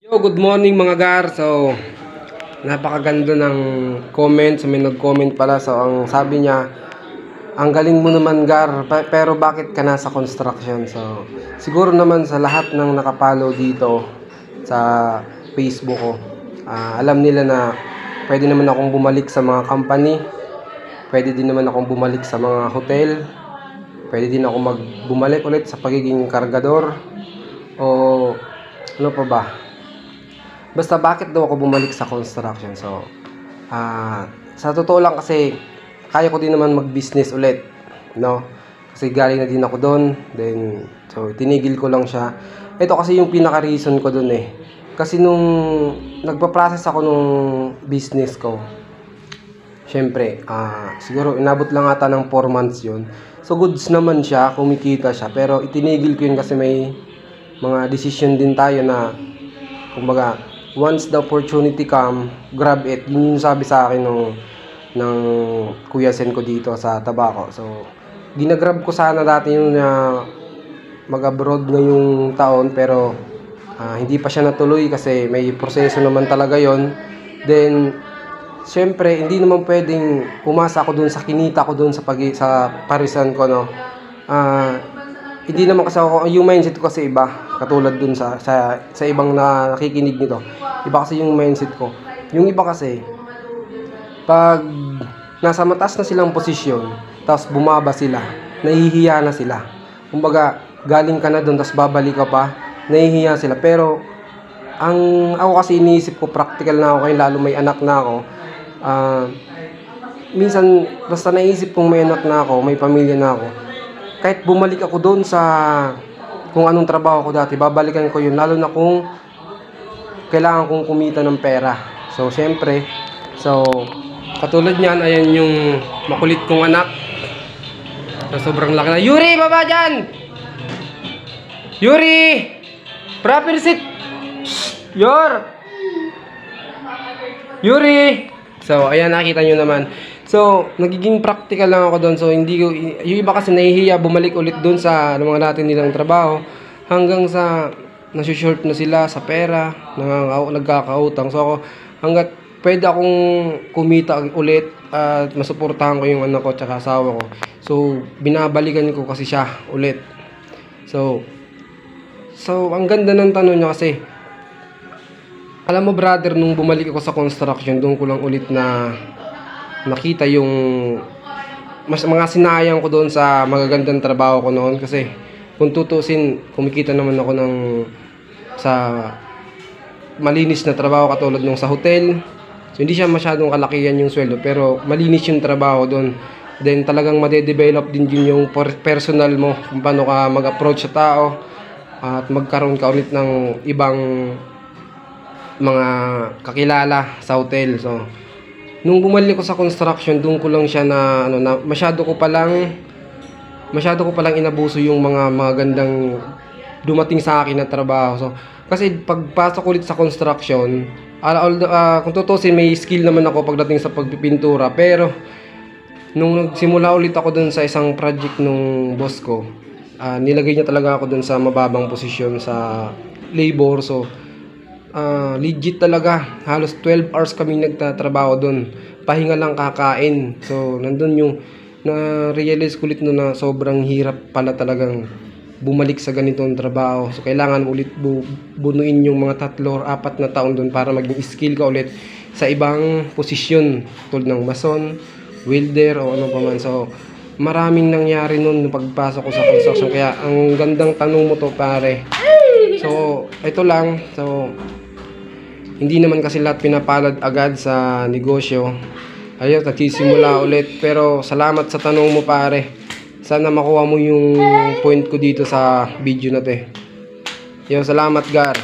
Yo, good morning mga gar. So, napakaganda ng comment. So, may nag-comment pala. So, ang sabi niya, ang galing mo naman gar, pero bakit ka nasa construction? So, siguro naman sa lahat ng nakapollow dito sa Facebook ko, alam nila na pwede naman akong bumalik sa mga company, pwede din naman akong bumalik sa mga hotel, pwede din ako bumalik ulit sa pagiging kargador, o ano pa ba? Basta bakit daw ako bumalik sa construction? So, sa totoo lang kasi, kaya ko din naman mag-business ulit, no? Kasi galing na din ako doon, then, so, tinigil ko lang siya. Ito kasi yung pinaka-reason ko doon eh. Kasi nung nagpa-process ako nung business ko, syempre, siguro inabot lang ata ng 4 months yun. So, goods naman siya, kumikita siya, pero itinigil ko yun kasi may mga decision din tayo na, kumbaga, once the opportunity come, grab it. Yun yung sabi sa akin ng kuya sen ko dito sa Tabaco. So, ginagrab ko sana dati yung mag-abroad ngayong taon, pero hindi pa siya natuloy kasi may proseso naman talaga yon. Then, syempre, hindi naman pwedeng umasa ako dun sa kinita ko dun sa parisan ko, no? Hindi naman kasi ako, yung mindset ko kasi iba, katulad dun sa ibang nakikinig nito. Iba kasi yung mindset ko. Yung iba kasi, pag nasa mataas na silang posisyon, tapos bumaba sila, nahihiya na sila. Kumbaga, galing ka na dun, tapos babalik ka pa, nahihiya sila. Pero, ako kasi iniisip ko, practical na ako, kaya lalo may anak na ako. Minsan, basta naisip kong may anak na ako, may pamilya na ako, kahit bumalik ako doon sa kung anong trabaho ko dati, babalikan ko yun, lalo na kung kailangan kong kumita ng pera. So, syempre, katulad niyan, ayan yung makulit kong anak na sobrang laki na. Yuri, baba dyan! Yuri! Proper sit! Yuri! So, ayan, nakita nyo naman. So, nagiging practical lang ako doon. So, hindi ko, yung iba kasi nahihiya bumalik ulit doon sa mga natin nilang trabaho hanggang sa nasushort na sila sa pera, nagkakautang. So, ako, hanggat pwede akong kumita ulit at masuportahan ko yung anak ko at asawa ko. So, binabalikan ko kasi siya ulit. So, ang ganda ng tanong niya kasi, alam mo brother, nung bumalik ako sa construction, doon ko lang ulit na nakita yung mga sinayang ko doon sa magagandang trabaho ko noon. Kasi kung tutusin, kumikita naman ako sa malinis na trabaho katulad nung sa hotel. So hindi siya masyadong kalakihan yung sweldo, pero malinis yung trabaho doon. Then talagang madedevelop din yung personal mo, kung paano ka mag-approach sa tao at magkaroon ka ulit ng ibang mga kakilala sa hotel. So nung bumalik ko sa construction, doon ko lang siya na masyado ko palang inabuso yung mga magandang dumating sa akin na trabaho. So kasi pagpasok ulit sa construction, kung tutusin, may skill naman ako pagdating sa pagpipintura, pero nung nagsimula ulit ako doon sa isang project nung boss ko, nilagay niya talaga ako doon sa mababang posisyon sa labor. So legit talaga, halos 12 hours kami nagtatrabaho doon, pahinga lang kakain. So nandun yung na-realize ko ulit na sobrang hirap pala talagang bumalik sa ganitong trabaho. So kailangan ulit bunuin yung mga 3 or 4 na taon doon para maging skill ka ulit sa ibang posisyon tulad ng mason, welder o ano pa man. So maraming nangyari noon pagpasok ko sa construction, kaya ang gandang tanong mo to pare. So ito lang, so hindi naman kasi lahat pinapalad agad sa negosyo. Ayun, nagsisimula ulit. Pero salamat sa tanong mo pare. Sana makuha mo yung point ko dito sa video na to. Yo, salamat gar.